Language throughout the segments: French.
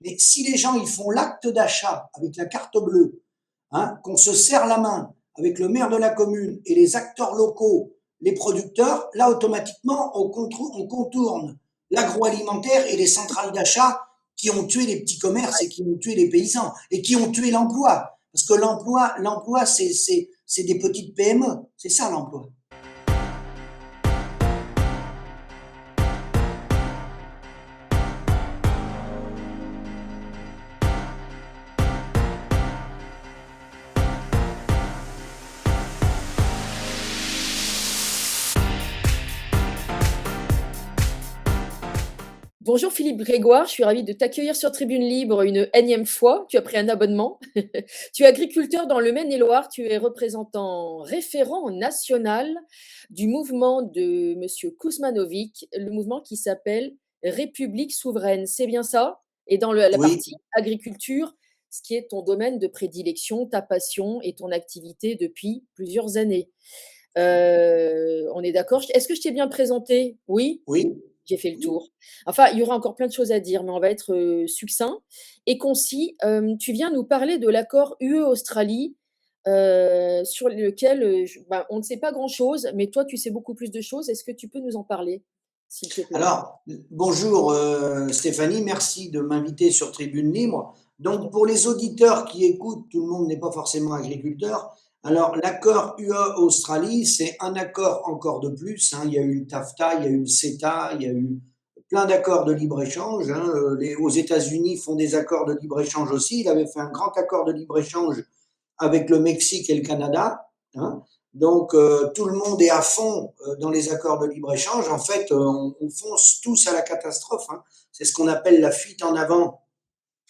Mais si les gens ils font l'acte d'achat avec la carte bleue, hein, qu'on se serre la main avec le maire de la commune et les acteurs locaux, les producteurs, là automatiquement on contourne l'agroalimentaire et les centrales d'achat qui ont tué les petits commerces et qui ont tué les paysans et qui ont tué l'emploi. Parce que l'emploi, c'est des petites PME. C'est ça l'emploi. Bonjour Philippe Grégoire, je suis ravie de t'accueillir sur Tribune Libre une énième fois. Tu as pris un abonnement. Tu es agriculteur dans le Maine-et-Loire, tu es représentant référent national du mouvement de Monsieur Kuzmanovic, le mouvement qui s'appelle République souveraine. C'est bien ça? Et dans la Oui, partie agriculture, ce qui est ton domaine de prédilection, ta passion et ton activité depuis plusieurs années. On est d'accord? Est-ce que je t'ai bien présenté? Oui? oui, J'ai fait le oui. tour. Enfin, il y aura encore plein de choses à dire, mais on va être, succinct et concis. Tu viens nous parler de l'accord UE-Australie, sur lequel, on ne sait pas grand-chose, mais toi, tu sais beaucoup plus de choses. Est-ce que tu peux nous en parler, s'il te plaît? Alors, bonjour Stéphanie, merci de m'inviter sur Tribune Libre. Je t'en Donc, pour les auditeurs qui écoutent, tout le monde n'est pas forcément agriculteur. Alors, l'accord UE-Australie, c'est un accord encore de plus, hein. Il y a eu le TAFTA, il y a eu le CETA, il y a eu plein d'accords de libre-échange, hein. Aux États-Unis font des accords de libre-échange aussi. Il avait fait un grand accord de libre-échange avec le Mexique et le Canada, hein. Donc, tout le monde est à fond dans les accords de libre-échange. En fait, on fonce tous à la catastrophe, hein. C'est ce qu'on appelle la fuite en avant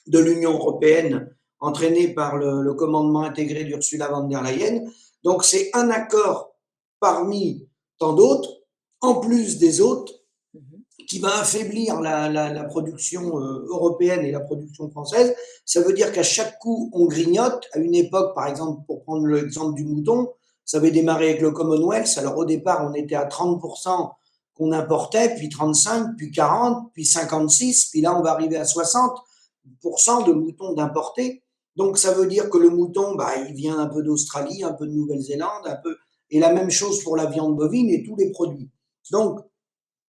de l'Union européenne, entraînée par le commandement intégré d'Ursula von der Leyen. Donc, c'est un accord parmi tant d'autres, en plus des autres, mmh. qui va affaiblir la production européenne et la production française. Ça veut dire qu'à chaque coup, on grignote. À une époque, par exemple, pour prendre l'exemple du mouton, ça avait démarré avec le Commonwealth. Alors au départ, on était à 30% qu'on importait, puis 35, puis 40, puis 56, puis là, on va arriver à 60% de moutons d'importés. Donc ça veut dire que le mouton, bah, il vient un peu d'Australie, un peu de Nouvelle-Zélande, un peu, et la même chose pour la viande bovine et tous les produits. Donc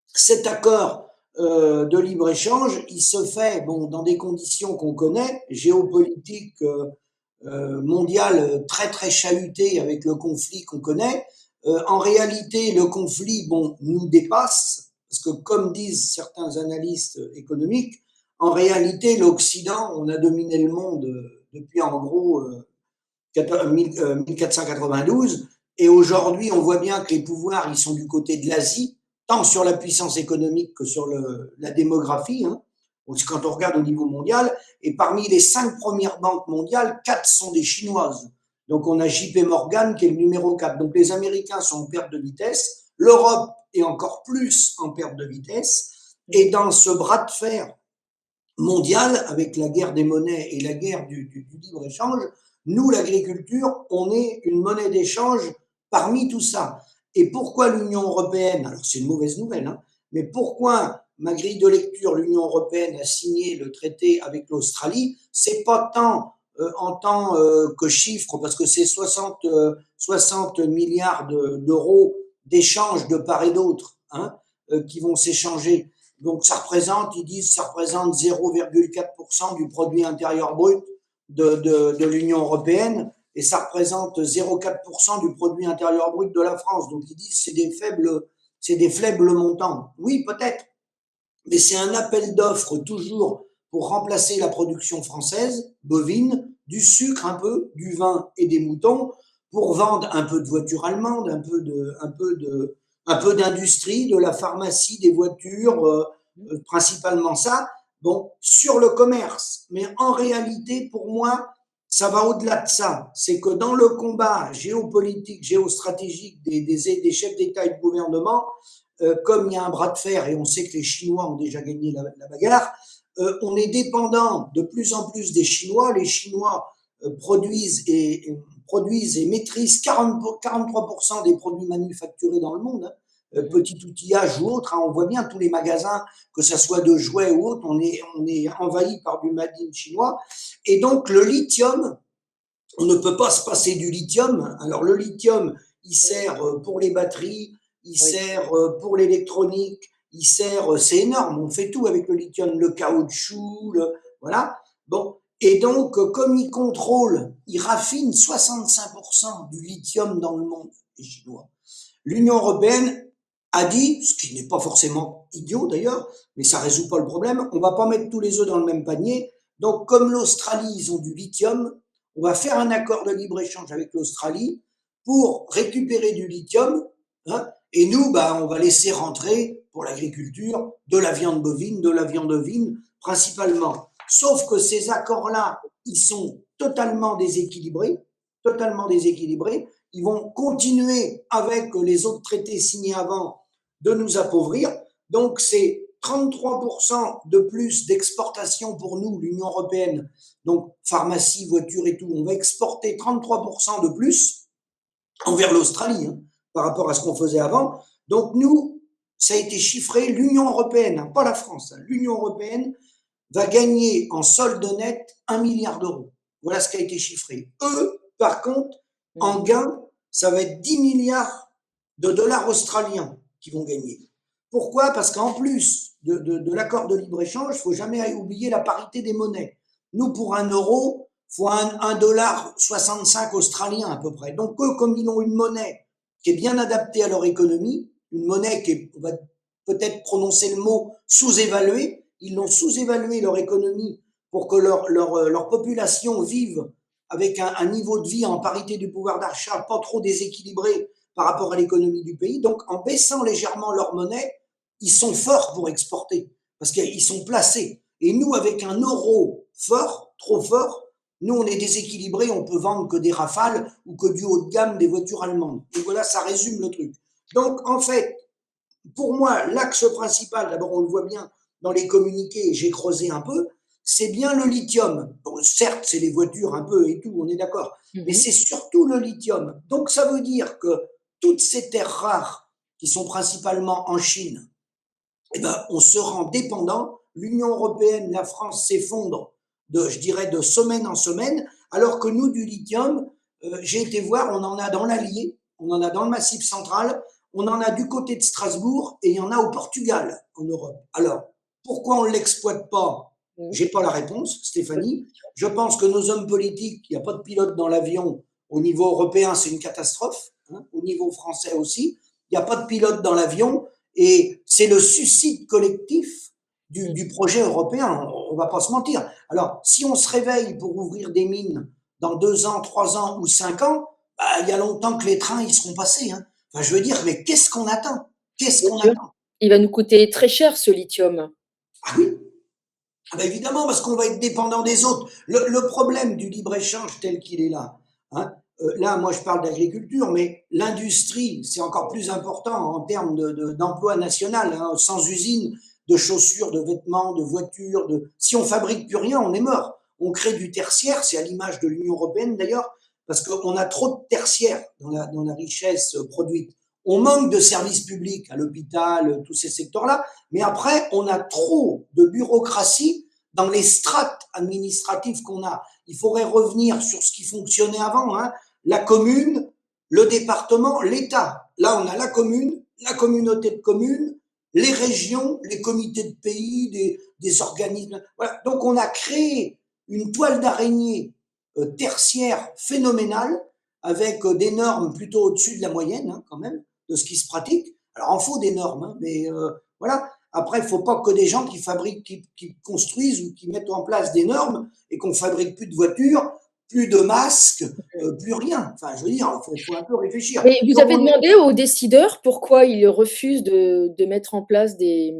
cet accord de libre-échange, il se fait bon, dans des conditions qu'on connaît, géopolitiques mondiales très très chahutées avec le conflit qu'on connaît. En réalité, le conflit bon, nous dépasse, parce que comme disent certains analystes économiques, en réalité, l'Occident, on a dominé le monde depuis en gros 1492. Et aujourd'hui, on voit bien que les pouvoirs, ils sont du côté de l'Asie, tant sur la puissance économique que sur la démographie, hein, quand on regarde au niveau mondial. Et parmi les 5 premières banques mondiales, 4 sont des chinoises. Donc on a JP Morgan qui est le numéro 4. Donc les Américains sont en perte de vitesse, l'Europe est encore plus en perte de vitesse. Et dans ce bras de fer mondiale, avec la guerre des monnaies et la guerre du libre-échange, nous, l'agriculture, on est une monnaie d'échange parmi tout ça. Et pourquoi l'Union européenne, alors c'est une mauvaise nouvelle, hein, mais pourquoi, ma grille de lecture, l'Union européenne a signé le traité avec l'Australie, c'est pas tant en tant que chiffre, parce que c'est 60 milliards d'euros d'échanges de part et d'autre, hein, qui vont s'échanger. Donc ça représente, ils disent, ça représente 0,4% du produit intérieur brut de l'Union européenne et ça représente 0,4% du produit intérieur brut de la France. Donc ils disent c'est des faibles montants. Oui, peut-être, mais c'est un appel d'offres toujours pour remplacer la production française, bovine, du sucre un peu, du vin et des moutons, pour vendre un peu de voitures allemandes, un peu d'industrie, de la pharmacie, des voitures, principalement ça. Bon, sur le commerce. Mais en réalité, pour moi, ça va au-delà de ça. C'est que dans le combat géopolitique, géostratégique des chefs d'État et de gouvernement, comme il y a un bras de fer et on sait que les Chinois ont déjà gagné la bagarre, on est dépendant de plus en plus des Chinois. Les Chinois produisent et maîtrisent 43% des produits manufacturés dans le monde, hein. petit outillage ou autre. Hein. On voit bien tous les magasins, que ce soit de jouets ou autre, on est envahi par du made in chinois. Et donc le lithium, on ne peut pas se passer du lithium. Alors le lithium, il sert pour les batteries, il Oui. sert pour l'électronique, il sert, c'est énorme, on fait tout avec le lithium, le caoutchouc, voilà. Bon, et donc comme il contrôle, il raffine 65% du lithium dans le monde, les Chinois. L'Union européenne a dit, ce qui n'est pas forcément idiot d'ailleurs, mais ça résout pas le problème, on va pas mettre tous les œufs dans le même panier. Donc comme l'Australie, ils ont du lithium, on va faire un accord de libre-échange avec l'Australie pour récupérer du lithium, hein, et nous, bah, on va laisser rentrer pour l'agriculture de la viande bovine, de la viande ovine principalement. Sauf que ces accords-là, ils sont totalement déséquilibrés, totalement déséquilibrés. Ils vont continuer avec les autres traités signés avant de nous appauvrir. Donc c'est 33% de plus d'exportation pour nous, l'Union européenne, donc pharmacie, voiture et tout, on va exporter 33% de plus envers l'Australie, hein, par rapport à ce qu'on faisait avant. Donc nous, ça a été chiffré, l'Union européenne, hein, pas la France, hein, l'Union européenne va gagner en solde net 1 milliard d'euros. Voilà ce qui a été chiffré. Eux, par contre, en gain, ça va être 10 milliards de dollars australiens qui vont gagner. Pourquoi? Parce qu'en plus de l'accord de libre-échange, il ne faut jamais oublier la parité des monnaies. Nous, pour 1 euro, il faut 1,65 $ australien à peu près. Donc eux, comme ils ont une monnaie qui est bien adaptée à leur économie, une monnaie qui est, on va peut-être prononcer le mot, sous-évaluée, ils l'ont sous-évalué leur économie pour que leur population vive avec un niveau de vie en parité du pouvoir d'achat pas trop déséquilibré par rapport à l'économie du pays. Donc, en baissant légèrement leur monnaie, ils sont forts pour exporter parce qu'ils sont placés. Et nous, avec un euro fort, trop fort, nous, on est déséquilibré, on peut vendre que des Rafales ou que du haut de gamme des voitures allemandes. Et voilà, ça résume le truc. Donc, en fait, pour moi, l'axe principal, d'abord, on le voit bien dans les communiqués, j'ai creusé un peu, c'est bien le lithium. Bon, certes, c'est les voitures un peu et tout, on est d'accord, mais c'est surtout le lithium. Donc, ça veut dire que toutes ces terres rares qui sont principalement en Chine, eh ben, on se rend dépendant. L'Union européenne, la France s'effondre je dirais, de semaine en semaine, alors que nous, du lithium, j'ai été voir, on en a dans l'Allier, on en a dans le Massif central, on en a du côté de Strasbourg et il y en a au Portugal, en Europe. Alors, pourquoi on ne l'exploite pas? J'ai pas la réponse, Stéphanie. Je pense que nos hommes politiques, il n'y a pas de pilote dans l'avion. Au niveau européen, c'est une catastrophe. Hein, au niveau français aussi, il n'y a pas de pilote dans l'avion. Et c'est le suicide collectif du projet européen. On ne va pas se mentir. Alors, si on se réveille pour ouvrir des mines dans 2 ans, 3 ans ou 5 ans, bah, il y a longtemps que les trains ils seront passés. Hein. Enfin, je veux dire, mais qu'est-ce qu'on attend? Qu'est-ce qu'on attend? Il va nous coûter très cher ce lithium. Ah oui, ah ben évidemment, parce qu'on va être dépendant des autres. Le problème du libre-échange tel qu'il est là, hein, là, moi, je parle d'agriculture, mais l'industrie, c'est encore plus important en termes d'emploi national. Hein, sans usine de chaussures, de vêtements, de voitures, si on fabrique plus rien, on est mort. On crée du tertiaire, c'est à l'image de l'Union européenne d'ailleurs, parce qu'on a trop de tertiaire dans la richesse produite. On manque de services publics à l'hôpital, tous ces secteurs-là, mais après, on a trop de bureaucratie dans les strates administratives qu'on a. Il faudrait revenir sur ce qui fonctionnait avant, hein, la commune, le département, l'État. Là, on a la commune, la communauté de communes, les régions, les comités de pays, des organismes. Voilà. Donc, on a créé une toile d'araignée tertiaire phénoménale avec des normes plutôt au-dessus de la moyenne, hein, quand même, de ce qui se pratique. Alors, il faut des normes, hein, mais voilà. Après, il ne faut pas que des gens qui fabriquent, qui construisent ou qui mettent en place des normes et qu'on fabrique plus de voitures, plus de masques, plus rien. Enfin, je veux dire, il faut un peu réfléchir. Mais vous avez demandé aux décideurs pourquoi ils refusent de mettre en place des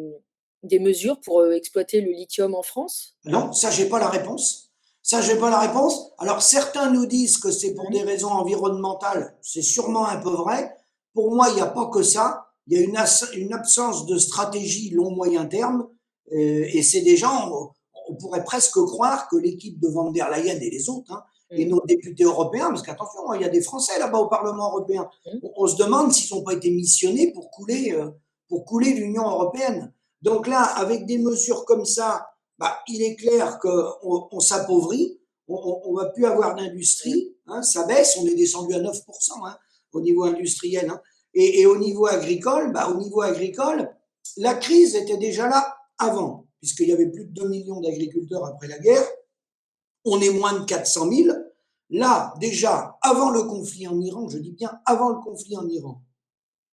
mesures pour exploiter le lithium en France? Non, ça, j'ai pas la réponse. Ça, j'ai pas la réponse. Alors, certains nous disent que c'est pour des raisons environnementales. C'est sûrement un peu vrai. Pour moi, il n'y a pas que ça. Il y a une absence de stratégie long-moyen terme. Et c'est des gens, on pourrait presque croire que l'équipe de Van der Leyen et les autres, hein, et Mmh. nos députés européens, parce qu'attention, il y a des Français là-bas au Parlement européen. Mmh. On se demande s'ils n'ont pas été missionnés pour couler l'Union européenne. Donc là, avec des mesures comme ça, bah, il est clair qu'on s'appauvrit, on va plus avoir d'industrie, hein, ça baisse, on est descendu à 9% hein, au niveau industriel. Hein. Et au niveau agricole, la crise était déjà là avant, puisqu'il y avait plus de 2 millions d'agriculteurs après la guerre. On est moins de 400 000. Là, déjà, avant le conflit en Iran, je dis bien avant le conflit en Iran,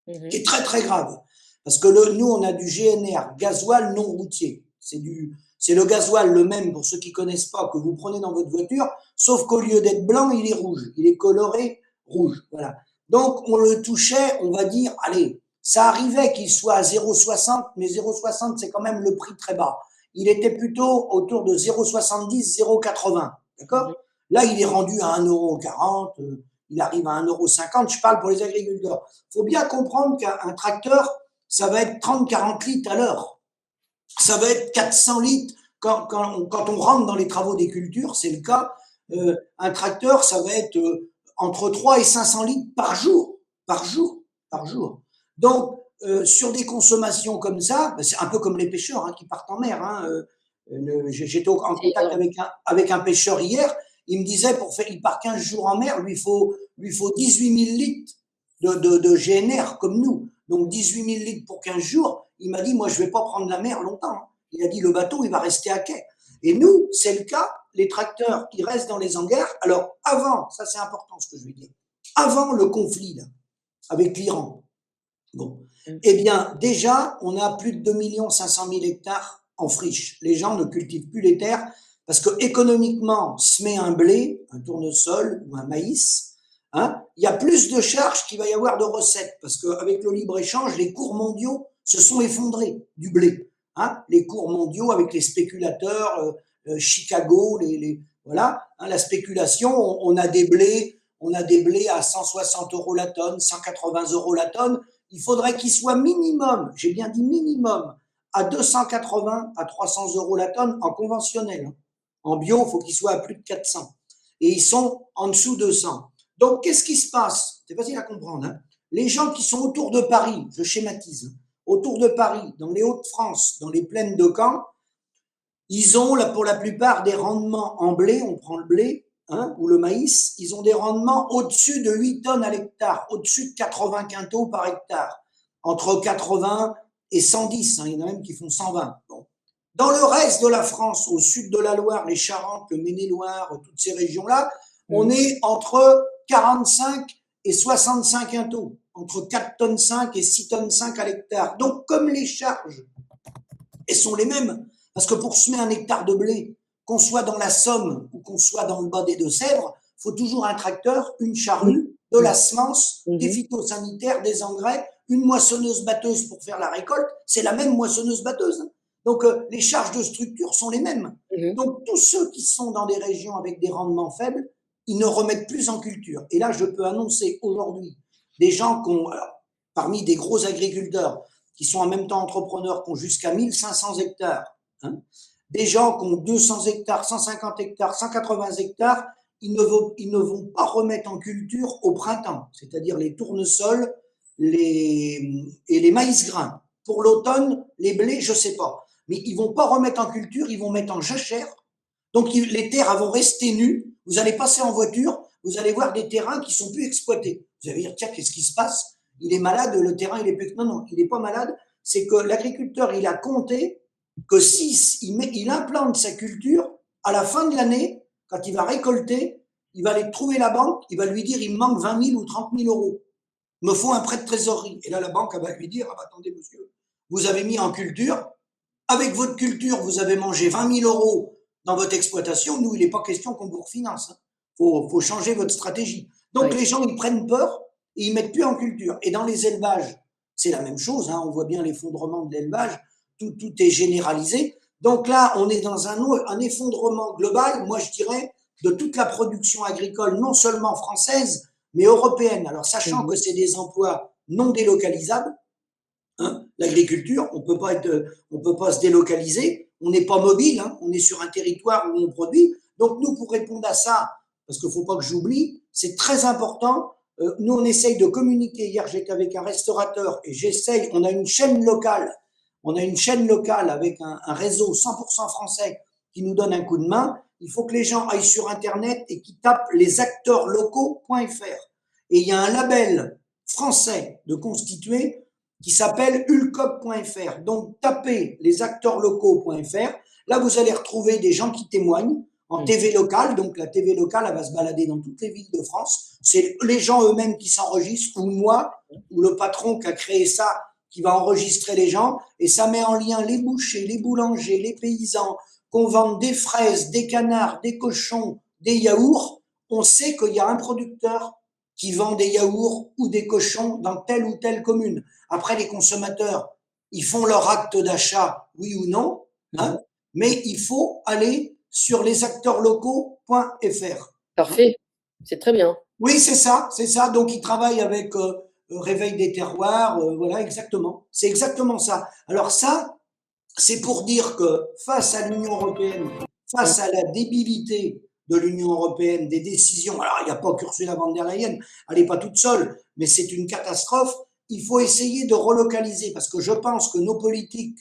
qui Mmh. est très très grave, parce que nous, on a du GNR, gasoil non routier. C'est le gasoil le même, pour ceux qui connaissent pas, que vous prenez dans votre voiture, sauf qu'au lieu d'être blanc, il est rouge. Il est coloré rouge. Voilà. Donc, on le touchait, on va dire, allez, ça arrivait qu'il soit à 0,60, mais 0,60, c'est quand même le prix très bas. Il était plutôt autour de 0,70, 0,80. Mmh. D'accord? Là, il est rendu à 1,40 €, il arrive à 1,50 €. Je parle pour les agriculteurs. Il faut bien comprendre qu'un tracteur, ça va être 30-40 litres à l'heure. Ça va être 400 litres. Quand on rentre dans les travaux des cultures, c'est le cas, un tracteur, ça va être entre 3 et 500 litres par jour. Par jour. Par jour. Donc, sur des consommations comme ça, ben, c'est un peu comme les pêcheurs hein, qui partent en mer. Hein, j'étais en C'est contact énorme. avec un pêcheur hier. Il me disait, il part 15 jours en mer, lui faut 18 000 litres de GNR comme nous. Donc 18 000 litres pour 15 jours. Il m'a dit, moi, je vais pas prendre la mer longtemps. Il a dit, le bateau, il va rester à quai. Et nous, c'est le cas, les tracteurs, ils restent dans les hangars. Alors, avant, ça c'est important ce que je vais dire, avant le conflit là, avec l'Iran, bon, Mmh. eh bien, déjà, on a plus de 2 500 000 hectares en friche. Les gens ne cultivent plus les terres parce que économiquement, semer un blé, un tournesol ou un maïs, hein, il y a plus de charges qu'il va y avoir de recettes parce qu'avec le libre-échange, les cours mondiaux se sont effondrés du blé. Hein, les cours mondiaux avec les spéculateurs, Chicago, voilà, hein, la spéculation, on a des blés à 160 € la tonne, 180 € la tonne. Il faudrait qu'il soit minimum, j'ai bien dit minimum, à 280 à 300 € la tonne en conventionnel. En bio, il faut qu'il soit à plus de 400. Et ils sont en dessous de 100. Donc, qu'est-ce qui se passe? C'est facile à comprendre. Hein. Les gens qui sont autour de Paris, je schématise, autour de Paris, dans les Hauts-de-France, dans les plaines de Caen, ils ont pour la plupart des rendements en blé, on prend le blé, hein, ou le maïs, ils ont des rendements au-dessus de 8 tonnes à l'hectare, au-dessus de 80 quintaux par hectare, entre 80 et 110, hein, il y en a même qui font 120. Bon. Dans le reste de la France, au sud de la Loire, les Charentes, le Maine-et-Loire, toutes ces régions-là, on Mmh. est entre 45 et 65 quintaux, entre 4 tonnes 5 et 6 tonnes 5 à l'hectare. Donc, comme les charges, elles sont les mêmes, parce que pour semer un hectare de blé, qu'on soit dans la Somme ou qu'on soit dans le bas des Deux-Sèvres, il faut toujours un tracteur, une charrue, de la semence, des Mmh. phytosanitaires, des engrais, une moissonneuse-batteuse pour faire la récolte. C'est la même moissonneuse-batteuse. Donc, les charges de structure sont les mêmes. Mmh. Donc, tous ceux qui sont dans des régions avec des rendements faibles, ils ne remettent plus en culture. Et là, je peux annoncer aujourd'hui des gens qui ont, alors, parmi des gros agriculteurs, qui sont en même temps entrepreneurs, qui ont jusqu'à 1500 hectares, hein, des gens qui ont 200 hectares, 150 hectares, 180 hectares, ils ne vont pas remettre en culture au printemps, c'est-à-dire les tournesols et les maïs grains. Pour l'automne, les blés, je ne sais pas. Mais ils ne vont pas remettre en culture, ils vont mettre en jachère. Donc les terres vont rester nues. Vous allez passer en voiture, vous allez voir des terrains qui sont plus exploités. Vous allez dire, tiens, qu'est-ce qui se passe? Il est malade, le terrain, il est plus. Non, non, il n'est pas malade. C'est que l'agriculteur, il a compté que si il implante sa culture, à la fin de l'année, quand il va récolter, il va aller trouver la banque, il va lui dire, il me manque 20 000 ou 30 000 euros. Il me faut un prêt de trésorerie. Et là, la banque, elle va lui dire, ah bah, attendez, monsieur, vous avez mis en culture, avec votre culture, vous avez mangé 20 000 euros dans votre exploitation. Nous, il n'est pas question qu'on vous refinance. Faut changer votre stratégie. Donc, Oui. les gens, ils prennent peur et ils mettent plus en culture. Et dans les élevages, c'est la même chose. Hein, on voit bien l'effondrement de l'élevage. Tout est généralisé. Donc là, on est dans un effondrement global, moi je dirais, de toute la production agricole, non seulement française, mais européenne. Alors, sachant que Mmh. c'est des emplois non délocalisables, hein, l'agriculture, on peut pas se délocaliser, on n'est pas mobile, hein, on est sur un territoire où on produit. Donc nous, pour répondre à ça, parce qu'il ne faut pas que j'oublie, c'est très important. Nous, on essaye de communiquer. Hier, j'étais avec un restaurateur et on a une chaîne locale. On a une chaîne locale avec un réseau 100% français qui nous donne un coup de main. Il faut que les gens aillent sur Internet et qu'ils tapent lesacteurslocaux.fr. Et il y a un label français de constitué qui s'appelle ulcop.fr. Donc, tapez lesacteurslocaux.fr. Là, vous allez retrouver des gens qui témoignent en TV locale. Donc, la TV locale, elle va se balader dans toutes les villes de France. C'est les gens eux-mêmes qui s'enregistrent, ou moi, ou le patron qui a créé ça, qui va enregistrer les gens. Et ça met en lien les bouchers, les boulangers, les paysans, qu'on vende des fraises, des canards, des cochons, des yaourts. On sait qu'il y a un producteur qui vend des yaourts ou des cochons dans telle ou telle commune. Après, les consommateurs, ils font leur acte d'achat, oui ou non, hein, mais il faut aller sur lesacteurslocaux.fr. Parfait, c'est très bien. Oui, c'est ça, c'est ça. Donc, ils travaillent avec Réveil des terroirs, voilà, exactement. C'est exactement ça. Alors ça, c'est pour dire que face à l'Union européenne, face à la débilité de l'Union européenne, des décisions, alors il n'y a pas qu'Ursula von der Leyen, elle n'est pas toute seule, mais c'est une catastrophe, il faut essayer de relocaliser, parce que je pense que nos politiques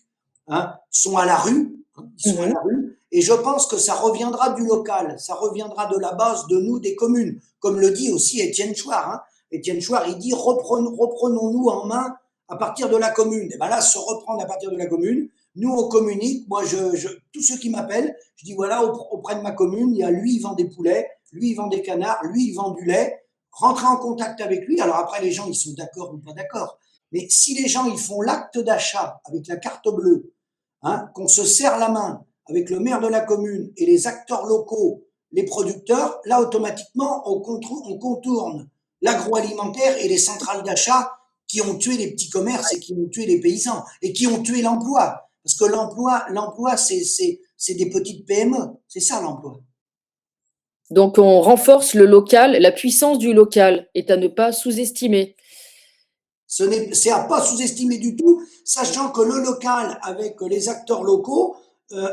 sont à la rue, ils sont à la rue, et je pense que ça reviendra du local, ça reviendra de la base de nous, des communes, comme le dit aussi Étienne Chouard. Étienne Chouard, il dit reprenons-nous en main à partir de la commune. Et bien là, se reprendre à partir de la commune, nous, on communique. Moi, tous ceux qui m'appellent, je dis voilà, auprès de ma commune, il y a lui, il vend des poulets, lui, il vend des canards, lui, il vend du lait. Rentrez en contact avec lui. Alors après, les gens, ils sont d'accord ou pas d'accord. Mais si les gens, ils font l'acte d'achat avec la carte bleue, qu'on se serre la main avec le maire de la commune et les acteurs locaux, les producteurs, là, automatiquement, on contourne l'agroalimentaire et les centrales d'achat qui ont tué les petits commerces et qui ont tué les paysans et qui ont tué l'emploi. Parce que l'emploi, c'est des petites PME. C'est ça, l'emploi. Donc, on renforce le local, la puissance du local est à ne pas sous-estimer. C'est à pas sous-estimer du tout, sachant que le local, avec les acteurs locaux,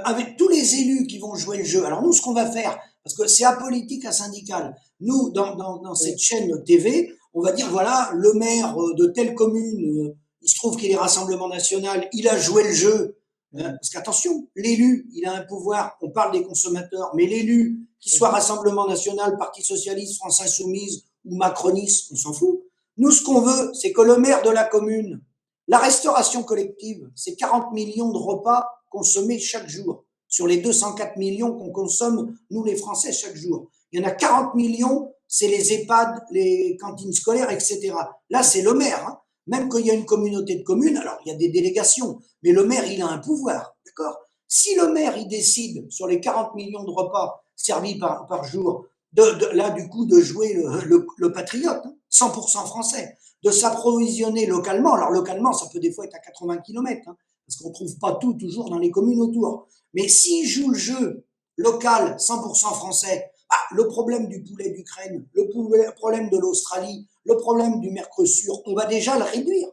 avec tous les élus qui vont jouer le jeu. Alors nous, ce qu'on va faire, parce que c'est apolitique, asyndical, nous, dans cette chaîne TV, on va dire, voilà, le maire de telle commune, il se trouve qu'il est Rassemblement National, il a joué le jeu. Parce qu'attention, l'élu, il a un pouvoir, on parle des consommateurs, mais l'élu, qu'il soit Rassemblement National, Parti Socialiste, France Insoumise ou macroniste, on s'en fout. Nous, ce qu'on veut, c'est que le maire de la commune, la restauration collective, c'est 40 millions de repas consommés chaque jour, sur les 204 millions qu'on consomme, nous les Français, chaque jour. Il y en a 40 millions, c'est les EHPAD, les cantines scolaires, etc. Là, c'est le maire. Même qu'il y a une communauté de communes, alors il y a des délégations, mais le maire, il a un pouvoir, d'accord ? Si le maire, il décide sur les 40 millions de repas servis par jour, là, du coup, de jouer le patriote, 100% français, de s'approvisionner localement. Alors, localement, ça peut des fois être à 80 km, parce qu'on ne trouve pas tout toujours dans les communes autour. Mais s'il joue le jeu local, 100% français, le problème du poulet d'Ukraine, le problème de l'Australie, le problème du Mercosur, on va déjà le réduire.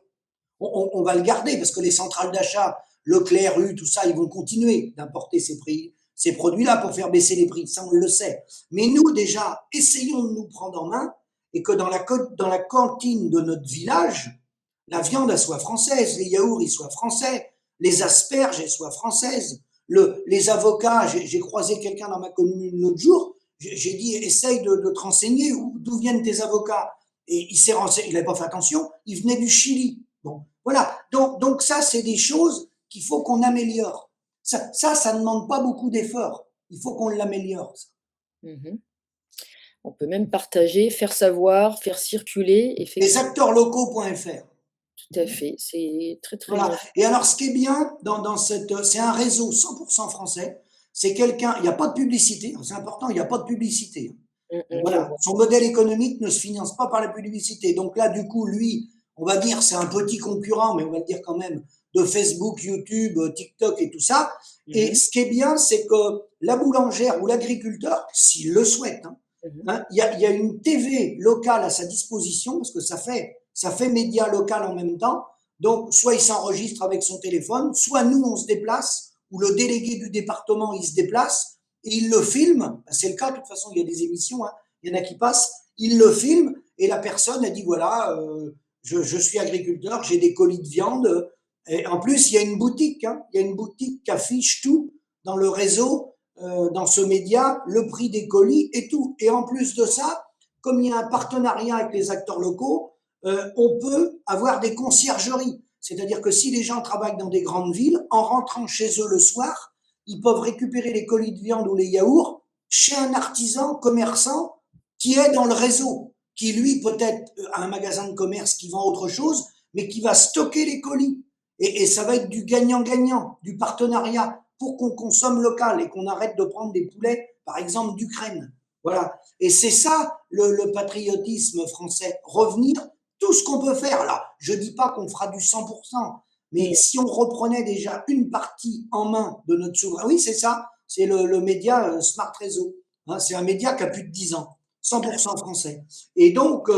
On va le garder, parce que les centrales d'achat, Leclerc, U, tout ça, ils vont continuer d'importer ces produits-là pour faire baisser les prix, ça on le sait. Mais nous déjà, essayons de nous prendre en main et que dans la cantine de notre village, la viande elle soit française, les yaourts ils soient français, les asperges elles soient françaises, les avocats, j'ai croisé quelqu'un dans ma commune l'autre jour, j'ai dit essaye de te renseigner d'où viennent tes avocats. Et il s'est renseigné, il n'avait pas fait attention, il venait du Chili. Bon, voilà. Donc ça, c'est des choses qu'il faut qu'on améliore. Ça ne demande pas beaucoup d'efforts. Il faut qu'on l'améliore. On peut même partager, faire savoir, faire circuler. Lesacteurslocaux.fr. Tout à fait, c'est très très voilà. bien. Et alors, ce qui est bien c'est un réseau 100% français. C'est quelqu'un, il n'y a pas de publicité, c'est important, il n'y a pas de publicité. Voilà. Son modèle économique ne se finance pas par la publicité. Donc là, du coup, lui, on va dire, c'est un petit concurrent, mais on va le dire quand même, de Facebook, YouTube, TikTok et tout ça. Et ce qui est bien, c'est que la boulangère ou l'agriculteur, s'il le souhaite, il y a une TV locale à sa disposition, parce que ça fait média local en même temps. Donc, soit il s'enregistre avec son téléphone, soit nous, on se déplace, ou le délégué du département, il se déplace, et il le filme. C'est le cas, de toute façon, il y a des émissions. il y en a qui passent, ils le filment et la personne a dit voilà, je suis agriculteur, j'ai des colis de viande. Et en plus, il y a une boutique, hein, il y a une boutique qui affiche tout dans le réseau, dans ce média, le prix des colis et tout. Et en plus de ça, comme il y a un partenariat avec les acteurs locaux, on peut avoir des conciergeries. C'est-à-dire que si les gens travaillent dans des grandes villes, en rentrant chez eux le soir, ils peuvent récupérer les colis de viande ou les yaourts chez un artisan commerçant qui est dans le réseau, qui lui peut-être a un magasin de commerce qui vend autre chose, mais qui va stocker les colis. Et ça va être du gagnant-gagnant, du partenariat pour qu'on consomme local et qu'on arrête de prendre des poulets, par exemple, d'Ukraine. Voilà. Et c'est ça le patriotisme français. Revenir, tout ce qu'on peut faire. Alors, je dis pas qu'on fera du 100%, mais si on reprenait déjà une partie en main de notre souveraineté, oui, c'est ça, c'est le média Smart Réseau. Hein, c'est un média qui a plus de 10 ans, 100% français. Et donc,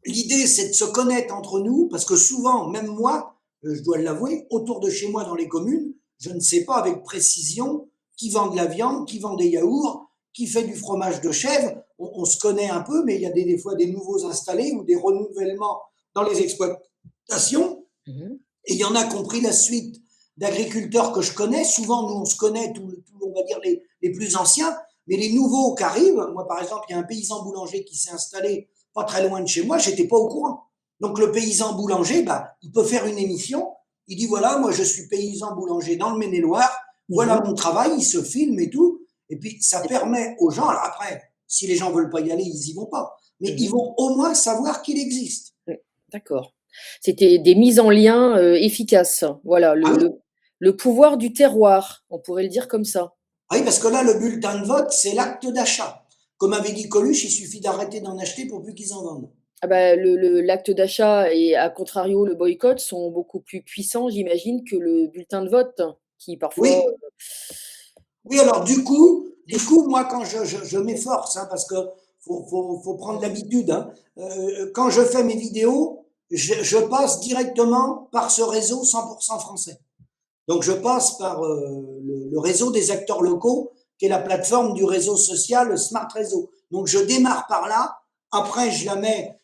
l'idée, c'est de se connaître entre nous, parce que souvent, même moi, je dois l'avouer, autour de chez moi dans les communes, je ne sais pas avec précision qui vend de la viande, qui vend des yaourts, qui fait du fromage de chèvre. On se connaît un peu, mais il y a des fois des nouveaux installés ou des renouvellements dans les exploitations. Et il y en a qui ont pris la suite d'agriculteurs que je connais. Souvent, nous, on se connaît, on va dire les plus anciens, mais les nouveaux qui arrivent, moi, par exemple, il y a un paysan boulanger qui s'est installé pas très loin de chez moi, j'étais pas au courant. Donc, le paysan boulanger, bah, il peut faire une émission. Il dit, voilà, moi, je suis paysan boulanger dans le Maine-et-Loire. Voilà mon travail, il se filme et tout. Et puis, ça permet aux gens, alors après, si les gens veulent pas y aller, ils y vont pas. Mais ils vont au moins savoir qu'il existe. D'accord. C'était des mises en lien efficaces. Voilà, Ah oui. le pouvoir du terroir, on pourrait le dire comme ça. Ah oui, parce que là, le bulletin de vote, c'est l'acte d'achat. Comme avait dit Coluche, il suffit d'arrêter d'en acheter pour plus qu'ils en vendent. Ah bah, l'acte d'achat et à contrario le boycott sont beaucoup plus puissants, j'imagine, que le bulletin de vote, qui parfois. Oui, oui. Alors du coup, moi, quand je m'efforce, hein, parce que faut prendre l'habitude. Hein, quand je fais mes vidéos, je passe directement par ce réseau 100% français. Donc, je passe par le réseau des acteurs locaux, qui est la plateforme du réseau social Smart Réseau. Donc, je démarre par là. Après, je la mets,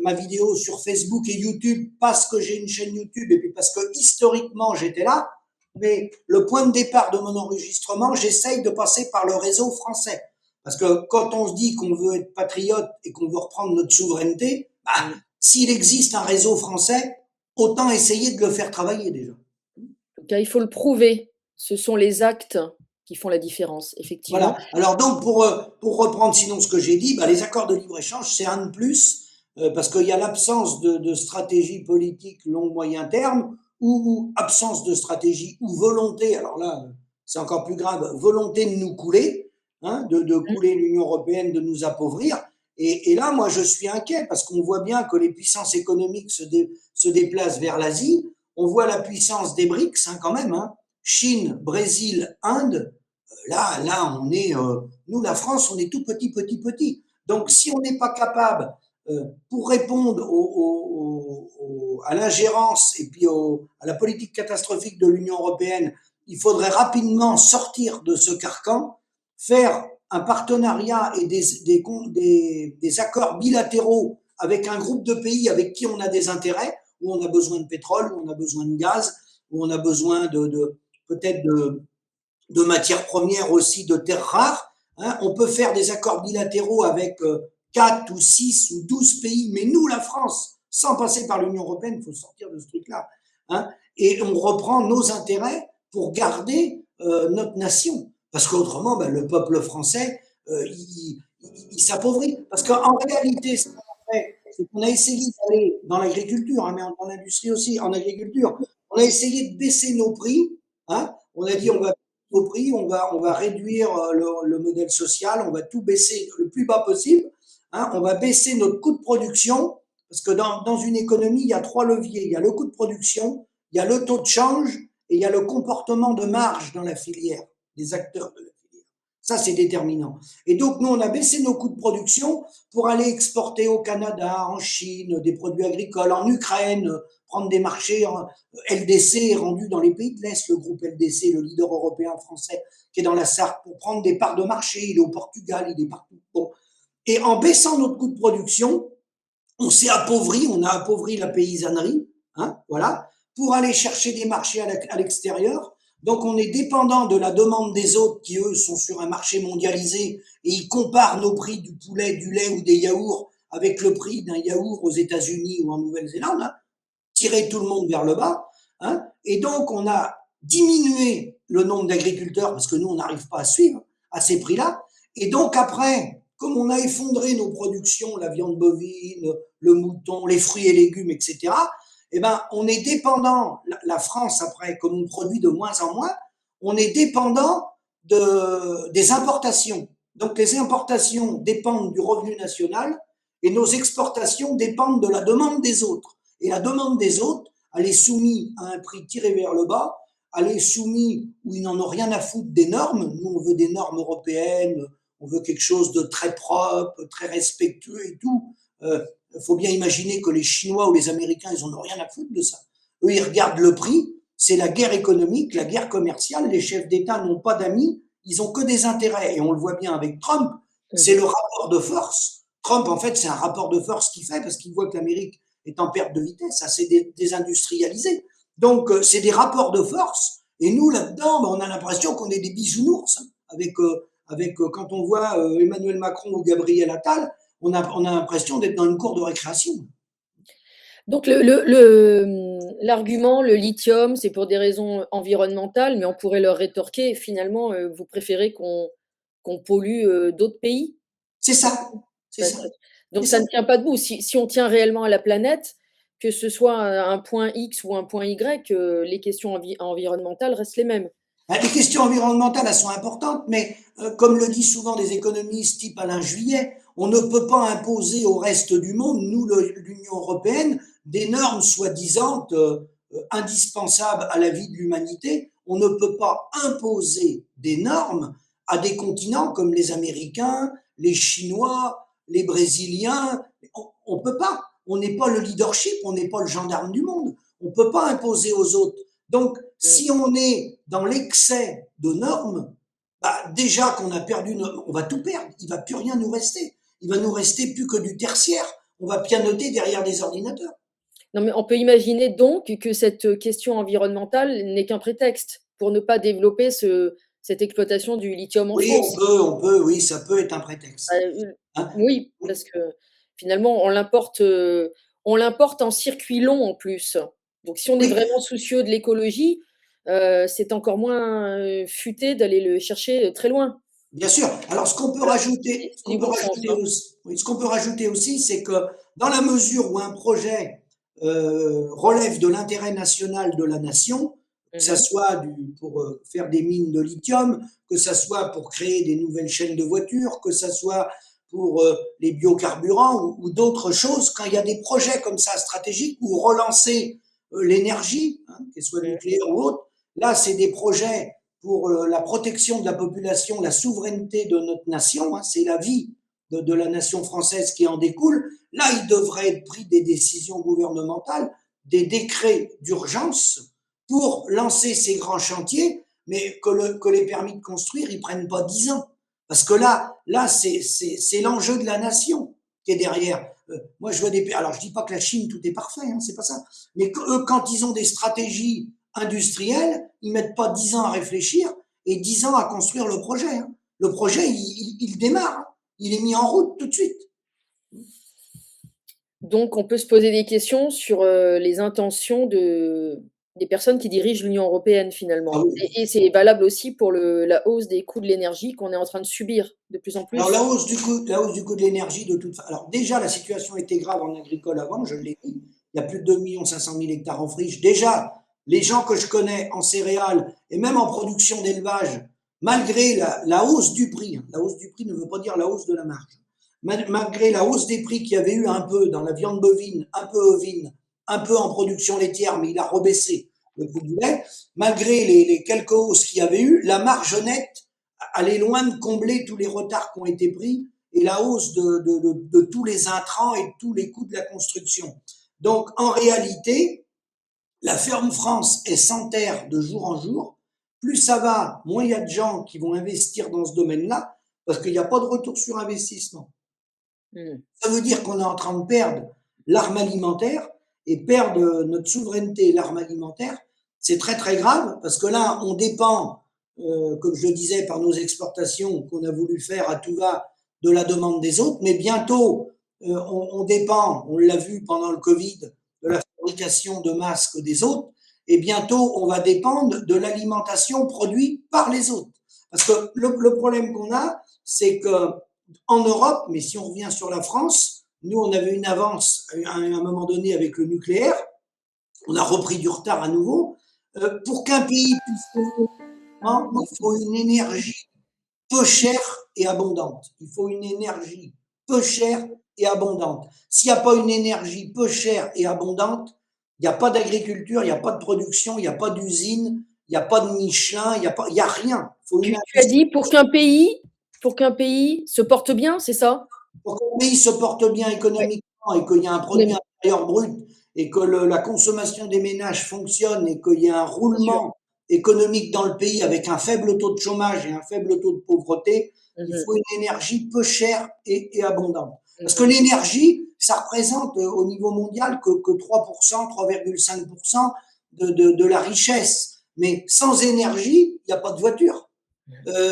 ma vidéo sur Facebook et YouTube parce que j'ai une chaîne YouTube et puis parce que historiquement, j'étais là. Mais le point de départ de mon enregistrement, j'essaye de passer par le réseau français. Parce que quand on se dit qu'on veut être patriote et qu'on veut reprendre notre souveraineté, bah, s'il existe un réseau français, autant essayer de le faire travailler déjà. En tout cas, il faut le prouver. Ce sont les actes qui font la différence, effectivement. Voilà. Alors donc pour reprendre sinon ce que j'ai dit, bah, les accords de libre-échange, c'est un de plus, parce qu'il y a l'absence de stratégie politique long moyen terme, ou absence de stratégie ou volonté, alors là c'est encore plus grave, volonté de nous couler, hein, de couler l'Union européenne, de nous appauvrir. Et là, moi, je suis inquiet parce qu'on voit bien que les puissances économiques se déplacent vers l'Asie. On voit la puissance des BRICS, hein, quand même, hein, Chine, Brésil, Inde. Là, on est, nous, la France, on est tout petit, petit, petit. Donc, si on n'est pas capable, pour répondre à l'ingérence et puis à la politique catastrophique de l'Union européenne, il faudrait rapidement sortir de ce carcan, faire un partenariat et des accords bilatéraux avec un groupe de pays avec qui on a des intérêts, où on a besoin de pétrole, où on a besoin de gaz, où on a besoin peut-être de matières premières aussi, de terres rares. Hein. On peut faire des accords bilatéraux avec 4 ou 6 ou 12 pays, mais nous, la France, sans passer par l'Union européenne, il faut sortir de ce truc-là. Hein. Et on reprend nos intérêts pour garder notre nation. Parce qu'autrement, ben, le peuple français, il s'appauvrit. Parce qu'en réalité, ce qu'on a fait, c'est qu'on a essayé d'aller dans l'agriculture, hein, mais dans l'industrie aussi, en agriculture, on a essayé de baisser nos prix. Hein. On a dit on va au prix, on va réduire le modèle social, on va tout baisser le plus bas possible, hein, on va baisser notre coût de production, parce que dans une économie, il y a 3 leviers. Il y a le coût de production, il y a le taux de change et il y a le comportement de marge dans la filière, des acteurs de la filière. Ça, c'est déterminant. Et donc, nous, on a baissé nos coûts de production pour aller exporter au Canada, en Chine, des produits agricoles, en Ukraine, prendre des marchés. LDC est rendu dans les pays de l'Est, le groupe LDC, le leader européen français, qui est dans la Sarthe, pour prendre des parts de marché. Il est au Portugal, il est partout. Bon. Et en baissant notre coût de production, on s'est appauvri, on a appauvri la paysannerie, hein, voilà, pour aller chercher des marchés à l'extérieur. Donc on est dépendant de la demande des autres qui, eux, sont sur un marché mondialisé et ils comparent nos prix du poulet, du lait ou des yaourts avec le prix d'un yaourt aux États-Unis ou en Nouvelle-Zélande, hein, tirer tout le monde vers le bas. Hein, et donc on a diminué le nombre d'agriculteurs parce que nous, on n'arrive pas à suivre à ces prix-là. Et donc après, comme on a effondré nos productions, la viande bovine, le mouton, les fruits et légumes, etc., eh ben, on est dépendant, la France après, comme on produit de moins en moins, on est dépendant des importations. Donc les importations dépendent du revenu national et nos exportations dépendent de la demande des autres. Et la demande des autres, elle est soumise à un prix tiré vers le bas, elle est soumise où ils n'en ont rien à foutre des normes. Nous, on veut des normes européennes, on veut quelque chose de très propre, très respectueux et tout. Faut bien imaginer que les Chinois ou les Américains, ils en ont rien à foutre de ça. Eux, ils regardent le prix, c'est la guerre économique, la guerre commerciale. Les chefs d'État n'ont pas d'amis, ils ont que des intérêts. Et on le voit bien avec Trump, c'est le rapport de force. Trump, en fait, c'est un rapport de force qu'il fait parce qu'il voit que l'Amérique est en perte de vitesse, ça s'est désindustrialisé. Donc, c'est des rapports de force. Et nous, là-dedans, on a l'impression qu'on est des bisounours. Avec quand on voit Emmanuel Macron ou Gabriel Attal, on a l'impression d'être dans une cour de récréation. Donc l'argument, le lithium, c'est pour des raisons environnementales, mais on pourrait leur rétorquer, finalement, vous préférez qu'on pollue d'autres pays? C'est ça, c'est ça. Donc ça ne tient pas debout. Si on tient réellement à la planète, que ce soit un point X ou un point Y, les questions environnementales restent les mêmes. Les questions environnementales, elles sont importantes, mais comme le disent souvent des économistes type Alain Juillet, on ne peut pas imposer au reste du monde, nous, l'Union européenne, des normes soi-disant indispensables à la vie de l'humanité. On ne peut pas imposer des normes à des continents comme les Américains, les Chinois, les Brésiliens. On ne peut pas. On n'est pas le leadership, on n'est pas le gendarme du monde. On ne peut pas imposer aux autres. Donc, si on est dans l'excès de normes, bah déjà qu'on a perdu, on va tout perdre. Il va plus rien nous rester. Il va nous rester plus que du tertiaire. On va pianoter derrière des ordinateurs. Non, mais on peut imaginer donc que cette question environnementale n'est qu'un prétexte pour ne pas développer cette exploitation du lithium en Oui, France. oui, ça peut être un prétexte. Hein? Oui, parce que finalement, on l'importe en circuit long en plus. Donc si on est vraiment soucieux de l'écologie, c'est encore moins futé d'aller le chercher très loin. Bien sûr. Alors, ce qu'on peut rajouter, ce qu'on peut rajouter aussi, c'est que dans la mesure où un projet relève de l'intérêt national de la nation, que ça soit pour faire des mines de lithium, que ça soit pour créer des nouvelles chaînes de voitures, que ça soit pour les biocarburants ou d'autres choses, quand il y a des projets comme ça stratégiques ou relancer l'énergie, hein, qu'elle soit nucléaire ou autre, là, c'est des projets pour la protection de la population, la souveraineté de notre nation, hein, c'est la vie de la nation française qui en découle. Là, il devrait être pris des décisions gouvernementales, des décrets d'urgence pour lancer ces grands chantiers, mais que les permis de construire, ils prennent pas 10 ans. Parce que là c'est l'enjeu de la nation qui est derrière. Moi, je vois des pays. Alors, je dis pas que la Chine, tout est parfait, hein, c'est pas ça. Mais eux, quand ils ont des stratégies industrielles, ils mettent pas 10 ans à réfléchir et 10 ans à construire le projet. Hein. Le projet, il démarre. Hein. Il est mis en route tout de suite. Donc, on peut se poser des questions sur les intentions des personnes qui dirigent l'Union européenne finalement. Ah oui. Et c'est valable aussi pour la hausse des coûts de l'énergie qu'on est en train de subir de plus en plus. Alors la hausse du coût de l'énergie, de toute façon. Alors déjà, la situation était grave en agricole avant, je l'ai dit. Il y a plus de 2 500 000 hectares en friche. Déjà, les gens que je connais en céréales et même en production d'élevage, malgré la hausse du prix, hein, la hausse du prix ne veut pas dire la hausse de la marge, malgré la hausse des prix qu'il y avait eu un peu dans la viande bovine, un peu ovine, un peu en production laitière, mais il a rebaissé le coût du lait, malgré les quelques hausses qu'il y avait eu, la marge nette allait loin de combler tous les retards qui ont été pris et la hausse de tous les intrants et de tous les coûts de la construction. Donc, en réalité, la ferme France est sans terre de jour en jour. Plus ça va, moins il y a de gens qui vont investir dans ce domaine-là, parce qu'il n'y a pas de retour sur investissement. Mmh. Ça veut dire qu'on est en train de perdre l'arme alimentaire et perdre notre souveraineté, l'arme alimentaire. C'est très très grave parce que là, on dépend, comme je le disais, par nos exportations qu'on a voulu faire à tout va de la demande des autres, mais bientôt, on dépend, on l'a vu pendant le Covid, de la fabrication de masques des autres, et bientôt, on va dépendre de l'alimentation produite par les autres. Parce que le problème qu'on a, c'est que en Europe, mais si on revient sur la France, nous, on avait une avance à un moment donné avec le nucléaire. On a repris du retard à nouveau. Pour qu'un pays puisse tenir, il faut une énergie peu chère et abondante. Il faut une énergie peu chère et abondante. S'il n'y a pas une énergie peu chère et abondante, il n'y a pas d'agriculture, il n'y a pas de production, il n'y a pas d'usine, il n'y a pas de Michelin, il y a rien. Il faut une Tu as dit pour qu'un pays se porte bien, c'est ça? pour qu'un pays se porte bien Ouais. économiquement et qu'il y ait un produit Économique, intérieur brut et que la consommation des ménages fonctionne et qu'il y ait un bien sûr. roulement économique dans le pays avec un faible taux de chômage et un faible taux de pauvreté, il Mmh. faut une énergie peu chère et abondante. Parce que Mmh. l'énergie, ça représente au niveau mondial que 3%, 3,5% de la richesse. Mais sans énergie, il n'y a pas de voiture.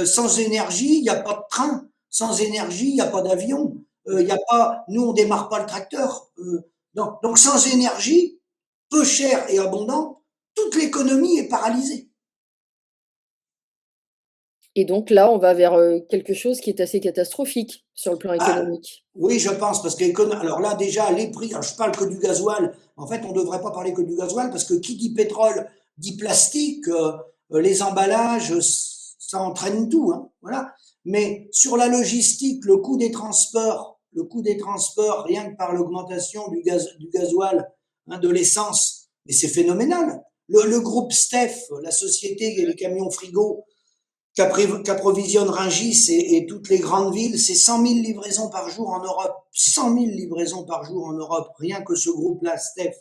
Sans énergie, il n'y a pas de train. Sans énergie, il n'y a pas d'avion. Y a pas, nous, on démarre pas le tracteur. Donc, sans énergie, peu chère et abondante, toute l'économie est paralysée. Et donc là, on va vers, quelque chose qui est assez catastrophique sur le plan Ah, économique. oui, je pense, parce que alors là, déjà, les prix, alors je parle que du gasoil. En fait, on ne devrait pas parler que du gasoil, parce que qui dit pétrole dit plastique, les emballages, ça entraîne tout, hein, voilà. Mais sur la logistique, le coût des transports, rien que par l'augmentation du gasoil, hein, de l'essence, mais c'est phénoménal. Le groupe Steph, la société et les camions frigo, qu'approvisionne Rungis et toutes les grandes villes, c'est 100 000 livraisons par jour en Europe. 100 000 livraisons par jour en Europe, rien que ce groupe-là, Steph.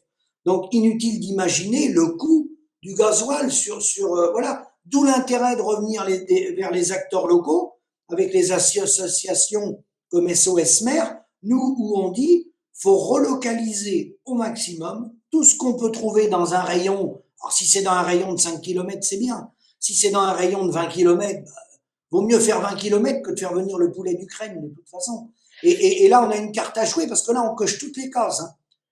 Donc, inutile d'imaginer le coût du gasoil voilà. D'où l'intérêt de revenir vers les acteurs locaux, avec les associations comme SOS Mer, nous, où on dit, faut relocaliser au maximum tout ce qu'on peut trouver dans un rayon. Alors, si c'est dans un rayon de 5 km, c'est bien. Si c'est dans un rayon de 20 km, bah, vaut mieux faire 20 km que de faire venir le poulet d'Ukraine, de toute façon. Et là, on a une carte à jouer parce que là, on coche toutes les cases, hein.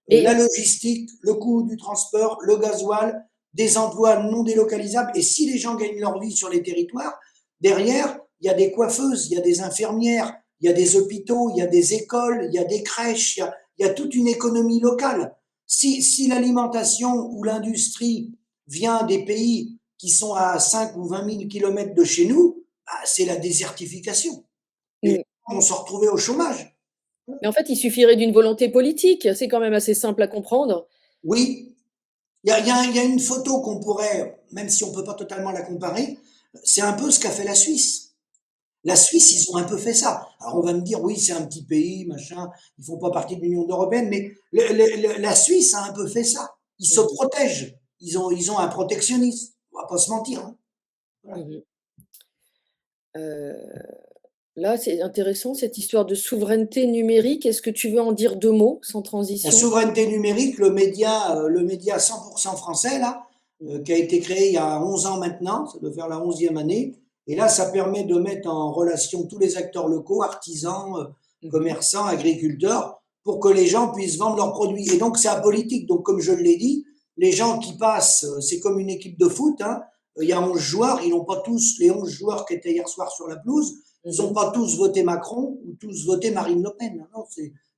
La Et logistique, le coût du transport, le gasoil, des emplois non délocalisables. Et si les gens gagnent leur vie sur les territoires, derrière, il y a des coiffeuses, il y a des infirmières, il y a des hôpitaux, il y a des écoles, il y a des crèches, il y a toute une économie locale. Si l'alimentation ou l'industrie vient des pays qui sont à 5 ou 20 000 kilomètres de chez nous, bah, c'est la désertification. Et mmh, on se retrouvait au chômage. mais en fait, il suffirait d'une volonté politique. C'est quand même assez simple à comprendre. Oui, il y a une photo qu'on pourrait, même si on ne peut pas totalement la comparer, c'est un peu ce qu'a fait la Suisse. La Suisse, ils ont un peu fait ça. Alors on va me dire, oui, c'est un petit pays, machin, ils font pas partie de l'Union européenne, mais la Suisse a un peu fait ça. Ils se Mmh protègent. Ils ont un protectionnisme. On va pas se mentir, hein. mh. Voilà. Mmh. Là, c'est intéressant cette histoire de souveraineté numérique. Est-ce que tu veux en dire 2 mots sans La transition? souveraineté numérique, le média 100% français, là, Mmh. qui a été créé il y a 11 ans maintenant, ça doit faire la 11e année. Et là, ça permet de mettre en relation tous les acteurs locaux, artisans, Mmh. commerçants, agriculteurs, pour que les gens puissent vendre leurs produits. Et donc, c'est apolitique. Donc, comme je l'ai dit, les gens qui passent, c'est comme une équipe de foot, hein. Il y a 11 joueurs, ils n'ont pas tous, les 11 joueurs qui étaient hier soir sur la pelouse, ils n'ont Mmh. pas tous voté Macron ou tous voté Marine Le Pen. Non,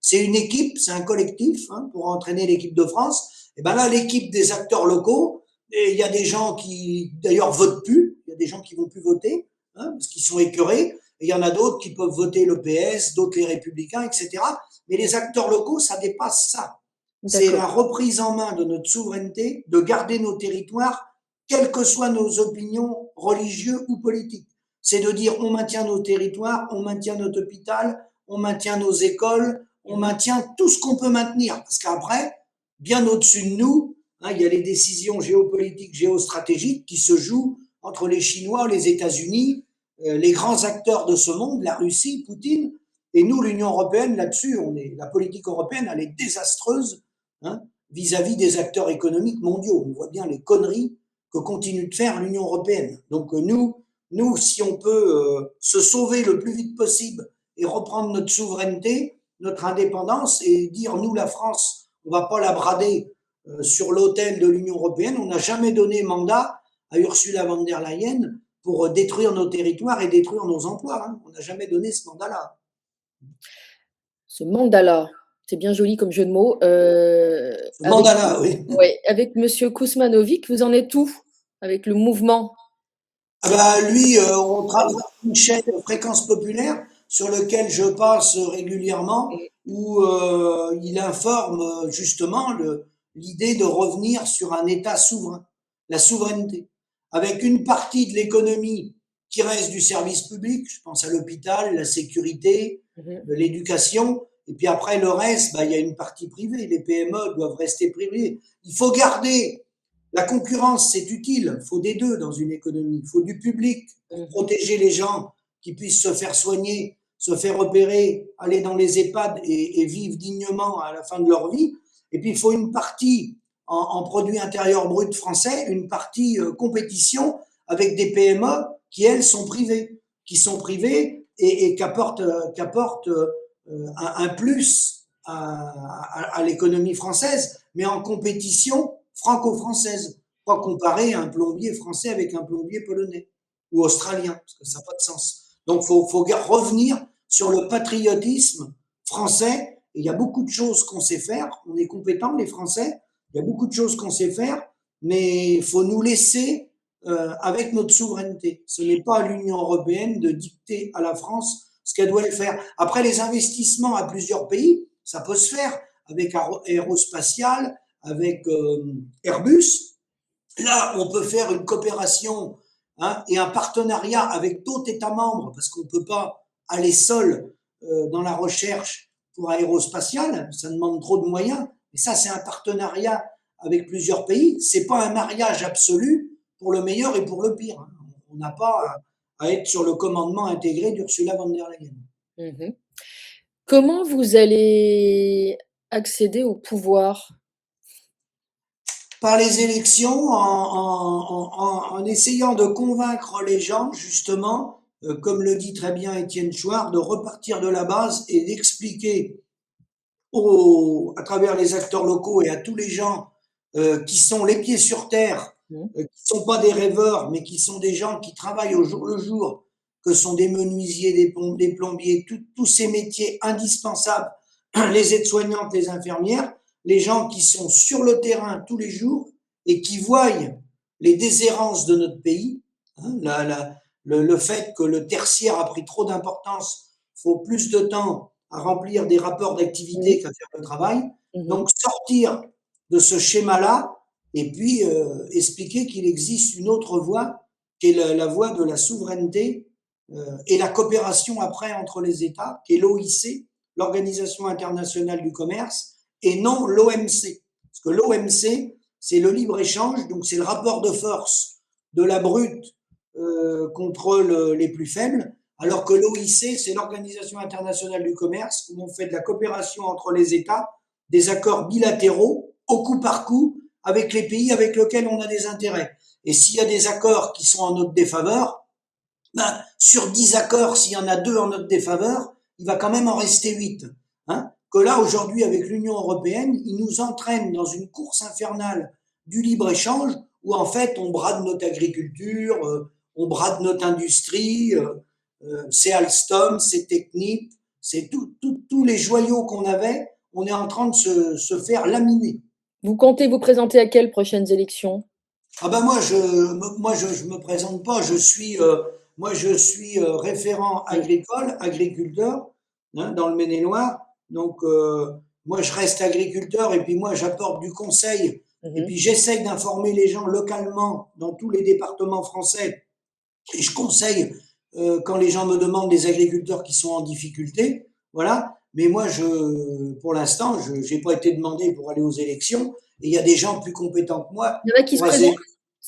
c'est une équipe, c'est un collectif, hein, pour entraîner l'équipe de France. Et ben là, l'équipe des acteurs locaux, et il y a des gens qui d'ailleurs votent plus, il y a des gens qui vont plus voter, hein, parce qu'ils sont écœurés, et il y en a d'autres qui peuvent voter le PS, d'autres les Républicains, etc. Mais les acteurs locaux, ça dépasse ça. C'est D'accord. la reprise en main de notre souveraineté, de garder nos territoires, quelles que soient nos opinions religieuses ou politiques. C'est de dire on maintient nos territoires, on maintient notre hôpital, on maintient nos écoles, on Mmh. maintient tout ce qu'on peut maintenir. Parce qu'après, bien au-dessus de nous, hein, il y a les décisions géopolitiques, géostratégiques qui se jouent entre les Chinois, les États-Unis, les grands acteurs de ce monde, la Russie, Poutine. Et nous, l'Union européenne, là-dessus, la politique européenne, elle est désastreuse, hein, vis-à-vis des acteurs économiques mondiaux. On voit bien les conneries que continue de faire l'Union européenne. Donc nous, si on peut se sauver le plus vite possible et reprendre notre souveraineté, notre indépendance, et dire, nous, la France, on ne va pas la brader sur l'autel de l'Union européenne. On n'a jamais donné mandat à Ursula von der Leyen pour détruire nos territoires et détruire nos emplois. Hein. On n'a jamais donné ce mandat-là. Ce mandat-là, c'est bien joli comme jeu de mots. Mandala, oui. Ouais, avec Monsieur Kousmanovic, vous en êtes où avec le mouvement? Ah bah, lui, on travaille une chaîne de fréquence populaire sur laquelle je passe régulièrement, où il informe justement l'idée de revenir sur un État souverain, la souveraineté, avec une partie de l'économie qui reste du service public, je pense à l'hôpital, la sécurité, l'éducation, et puis après le reste, bah, il y a une partie privée, les PME doivent rester privées. Il faut garder la concurrence, c'est utile, il faut des deux dans une économie, il faut du public pour protéger les gens qui puissent se faire soigner, se faire opérer, aller dans les EHPAD et vivre dignement à la fin de leur vie. Et puis il faut une partie en produit intérieur brut français, une partie compétition avec des PME qui, elles, sont privées, et qui apportent un plus à l'économie française, mais en compétition franco-française, pas comparer un plombier français avec un plombier polonais ou australien, parce que ça n'a pas de sens. Donc il faut revenir sur le patriotisme français, et il y a beaucoup de choses qu'on sait faire, on est compétents les Français, il y a beaucoup de choses qu'on sait faire, mais il faut nous laisser avec notre souveraineté. Ce n'est pas à l'Union européenne de dicter à la France ce qu'elle doit faire. Après, les investissements à plusieurs pays, ça peut se faire avec Aérospatiale, avec Airbus. Là, on peut faire une coopération et un partenariat avec d'autres États membres, parce qu'on ne peut pas aller seul dans la recherche pour Aérospatiale, ça demande trop de moyens. Et ça, c'est un partenariat avec plusieurs pays. C'est pas un mariage absolu pour le meilleur et pour le pire. On n'a pas à être sur le commandement intégré d'Ursula von der Leyen. Comment vous allez accéder au pouvoir? Par les élections, en essayant de convaincre les gens, justement, comme le dit très bien Étienne Chouard, de repartir de la base et d'expliquer à travers les acteurs locaux et à tous les gens qui sont les pieds sur terre, qui ne sont pas des rêveurs, mais qui sont des gens qui travaillent au jour le jour, que sont des menuisiers, des plombiers, tous ces métiers indispensables, les aides-soignantes, les infirmières, les gens qui sont sur le terrain tous les jours et qui voient les déshérences de notre pays, le fait que le tertiaire a pris trop d'importance, il faut plus de temps à remplir des rapports d'activité qu'à faire le travail. Donc sortir de ce schéma-là et puis expliquer qu'il existe une autre voie qui est la voie de la souveraineté et la coopération après entre les États, qui est l'OIC, l'Organisation internationale du commerce, et non l'OMC. Parce que l'OMC, c'est le libre-échange, donc c'est le rapport de force de la brute contre les plus faibles, alors que l'OIC, c'est l'Organisation internationale du commerce, où on fait de la coopération entre les États, des accords bilatéraux, au coup par coup, avec les pays avec lesquels on a des intérêts. Et s'il y a des accords qui sont en notre défaveur, ben, sur 10 accords, s'il y en a 2 en notre défaveur, il va quand même en rester 8. Que là, aujourd'hui, avec l'Union européenne, ils nous entraînent dans une course infernale du libre-échange, où en fait, on brade notre agriculture, on brade notre industrie, c'est Alstom, c'est Technip, c'est tous les joyaux qu'on avait, on est en train de se faire laminer. Vous comptez vous présenter à quelles prochaines élections? Ah ben moi, je me présente pas, je suis référent agricole, agriculteur, dans le Maine-et-Loire. Donc, moi, je reste agriculteur et puis moi, j'apporte du conseil. Et puis, j'essaye d'informer les gens localement dans tous les départements français. Et je conseille quand les gens me demandent des agriculteurs qui sont en difficulté. Voilà. Mais moi, pour l'instant, je n'ai pas été demandé pour aller aux élections. Et il y a des gens plus compétents que moi. Il y en a qui se présentent?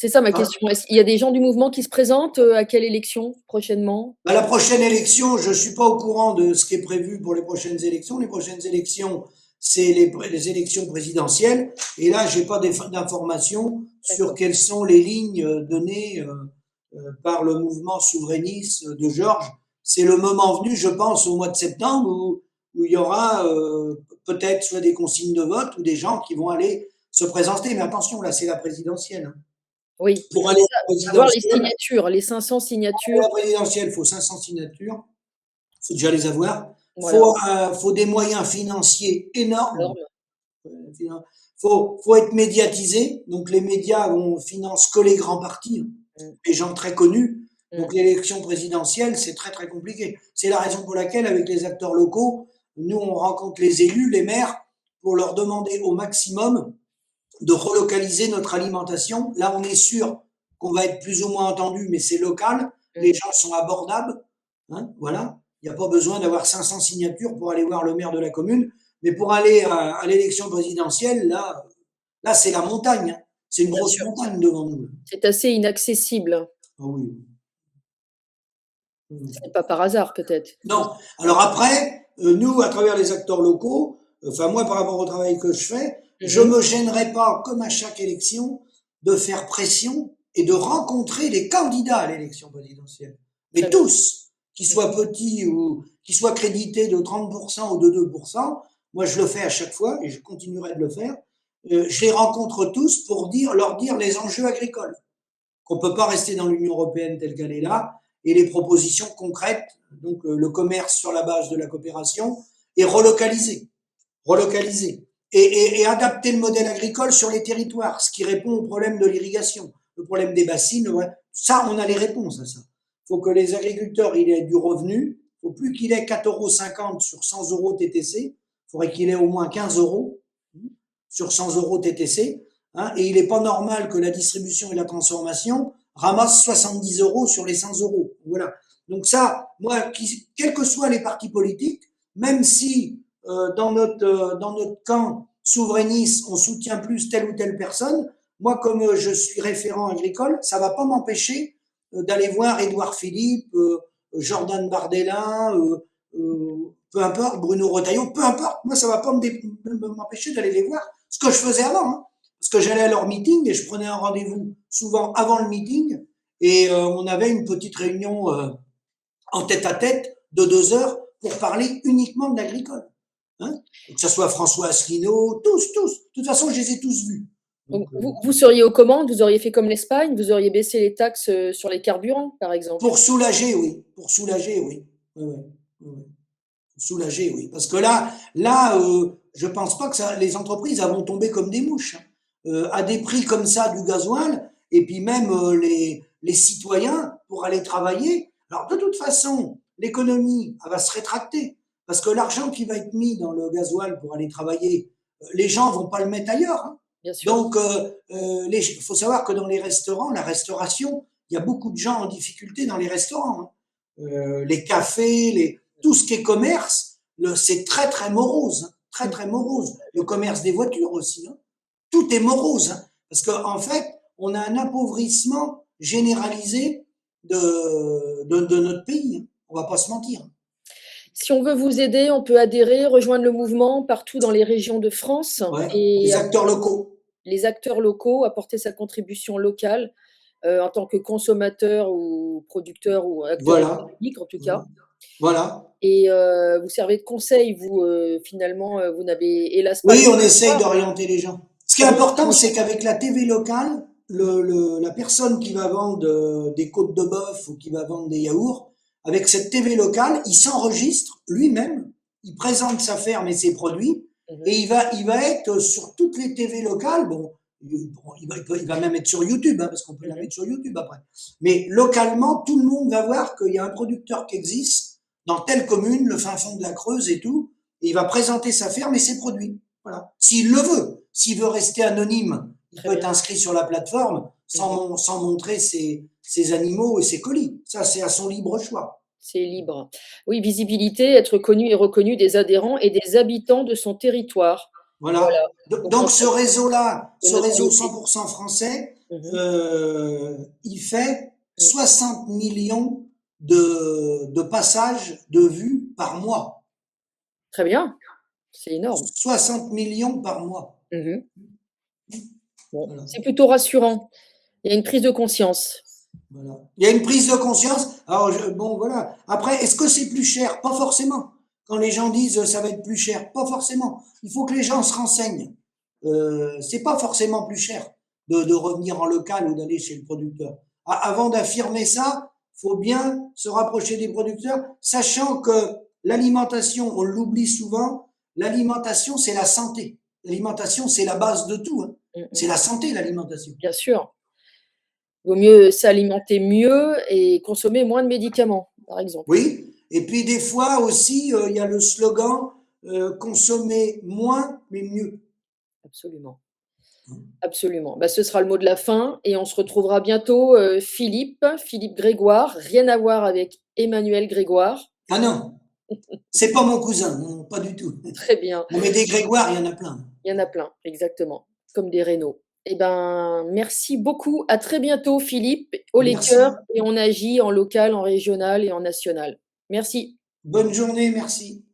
C'est ça ma Hein. question. Est-ce qu'il y a des gens du mouvement qui se présentent, à quelle élection prochainement? À la prochaine élection, je ne suis pas au courant de ce qui est prévu pour les prochaines élections. Les prochaines élections, c'est les élections présidentielles. Et là, j'ai pas d'informations sur D'accord. quelles sont les lignes données par le mouvement souverainiste de Georges. C'est le moment venu, je pense, au mois de septembre, où il y aura peut-être soit des consignes de vote ou des gens qui vont aller se présenter. Mais attention, là, c'est la présidentielle, hein. Oui, Pour aller c'est à ça, la avoir les présidentielle, signatures, les 500 à signatures, la présidentielle, il faut 500 signatures. Il faut déjà les avoir. voilà, Faut des moyens financiers énormes. normes. Faut être médiatisé. Donc les médias financent que les grands partis, hein, Mmh, les gens très connus. mmh, Donc l'élection présidentielle, c'est très très compliqué. C'est la raison pour laquelle, avec les acteurs locaux, nous on rencontre les élus, les maires, pour leur demander au maximum de relocaliser notre alimentation. Là, on est sûr qu'on va être plus ou moins entendu, mais c'est local. mmh. Les gens sont abordables. Hein, voilà. Il n'y a pas besoin d'avoir 500 signatures pour aller voir le maire de la commune. Mais pour aller à l'élection présidentielle, là c'est la montagne, hein. C'est une Bien grosse sûr, montagne devant nous. c'est assez inaccessible. Ah oui. C'est pas par hasard peut-être Non. aussi. Alors après, nous, à travers les acteurs locaux, enfin moi, par rapport au travail que je fais, je Mmh. me gênerai pas, comme à chaque élection, de faire pression et de rencontrer les candidats à l'élection présidentielle. Très Mais bien. tous, qu'ils Mmh. soient petits ou qu'ils soient crédités de 30% ou de 2%, moi je le fais à chaque fois et je continuerai de le faire. Je les rencontre tous pour leur dire les enjeux agricoles, qu'on ne peut pas rester dans l'Union européenne telle qu'elle est là, et les propositions concrètes, donc le commerce sur la base de la coopération, et relocaliser, et adapter le modèle agricole sur les territoires, ce qui répond au problème de l'irrigation, le problème des bassines. Ouais. Ça, on a les réponses à ça. Il faut que les agriculteurs ils aient du revenu. Il ne faut plus qu'il ait 4,50 € sur 100 € TTC. Il faudrait qu'il ait au moins 15 € sur 100 € TTC. Hein, et il n'est pas normal que la distribution et la transformation ramassent 70 € sur les 100 €. Voilà. Donc ça, moi, quels que soient les partis politiques, même si dans notre camp souverainiste, on soutient plus telle ou telle personne, moi, comme je suis référent agricole, ça ne va pas m'empêcher d'aller voir Édouard Philippe, Jordan Bardella, peu importe, Bruno Retailleau, peu importe. Moi, ça ne va pas m'empêcher d'aller les voir. Ce que je faisais avant, hein, parce que j'allais à leur meeting et je prenais un rendez-vous souvent avant le meeting et on avait une petite réunion en tête-à-tête de 2 heures pour parler uniquement de l'agricole. Hein, que ce soit François Asselineau, tous. De toute façon, je les ai tous vus. Donc Donc, vous seriez aux commandes, vous auriez fait comme l'Espagne, vous auriez baissé les taxes, sur les carburants, par exemple? pour soulager, oui. Pour soulager, oui. Ouais, ouais, ouais. Soulager, oui. Parce que là, je pense pas que les entreprises vont tomber comme des mouches, hein. À des prix comme ça du gasoil, et puis même les citoyens pour aller travailler. Alors de toute façon, l'économie elle va se rétracter parce que l'argent qui va être mis dans le gasoil pour aller travailler, les gens vont pas le mettre ailleurs, hein. Bien sûr. Donc, faut savoir que dans les restaurants, la restauration, il y a beaucoup de gens en difficulté dans les restaurants, hein. Les cafés, tout ce qui est commerce, c'est très très morose, hein, très Mmh. très morose. Le commerce des voitures aussi, hein. Tout est morose, hein, parce qu'en fait, on a un appauvrissement généralisé de notre pays, hein. On va pas se mentir. Si on veut vous aider, on peut adhérer, rejoindre le mouvement partout dans les régions de France Ouais, et les acteurs locaux. les acteurs locaux, apporter sa contribution locale, en tant que consommateur ou producteur ou acteur Voilà, économique en tout voilà, cas. voilà. Et vous servez de conseil, vous, finalement, vous n'avez hélas pas le Oui, on essaye pouvoir d'orienter les gens. Ce qui est important, c'est qu'avec la TV locale, la personne qui va vendre des côtes de bœuf ou qui va vendre des yaourts, avec cette TV locale, il s'enregistre lui-même, il présente sa ferme et ses produits, Mmh. et il va être sur toutes les TV locales. Bon, il va même être sur YouTube, hein, parce qu'on peut la Mmh. mettre sur YouTube après. Mais localement, tout le monde va voir qu'il y a un producteur qui existe dans telle commune, le fin fond de la Creuse et tout, et il va présenter sa ferme et ses produits. Voilà. S'il le veut. S'il veut rester anonyme, il Très peut être bien. inscrit sur la plateforme Mmh. sans montrer ses animaux et ses colis. Ça, c'est à son libre choix. C'est libre. Oui, visibilité, être connu et reconnu des adhérents et des habitants de son territoire. Voilà, Voilà. au Donc, contact ce réseau-là, de ce notre réseau réalité. 100% français, Mmh. il fait Mmh. 60 millions de passages de vues par mois. Très bien, c'est énorme. 60 millions par mois. Mmh. Bon, Voilà. c'est plutôt rassurant. Il y a une prise de conscience. Voilà. Il y a une prise de conscience. Alors, bon, voilà. Après, est-ce que c'est plus cher? Pas forcément. Quand les gens disent ça va être plus cher, pas forcément. Il faut que les gens se renseignent. C'est pas forcément plus cher de revenir en local ou d'aller chez le producteur. Avant d'affirmer ça, faut bien se rapprocher des producteurs, sachant que l'alimentation, on l'oublie souvent, l'alimentation, c'est la santé. L'alimentation, c'est la base de tout, hein. Mmh mh. C'est la santé, l'alimentation. Bien sûr. Vaut mieux s'alimenter mieux et consommer moins de médicaments, par exemple. Oui, et puis des fois aussi, il y a le slogan consommer moins mais mieux. Absolument, absolument. Bah, ce sera le mot de la fin et on se retrouvera bientôt, Philippe Grégoire, rien à voir avec Emmanuel Grégoire. Ah non, c'est pas mon cousin, non, pas du tout. Très bien, Non, mais des Grégoire, il y en a plein. il y en a plein, exactement, comme des rénaux. Eh ben, merci beaucoup. À très bientôt Philippe, haut les cœurs Merci. et on agit en local, en régional et en national. Merci. Bonne journée, merci.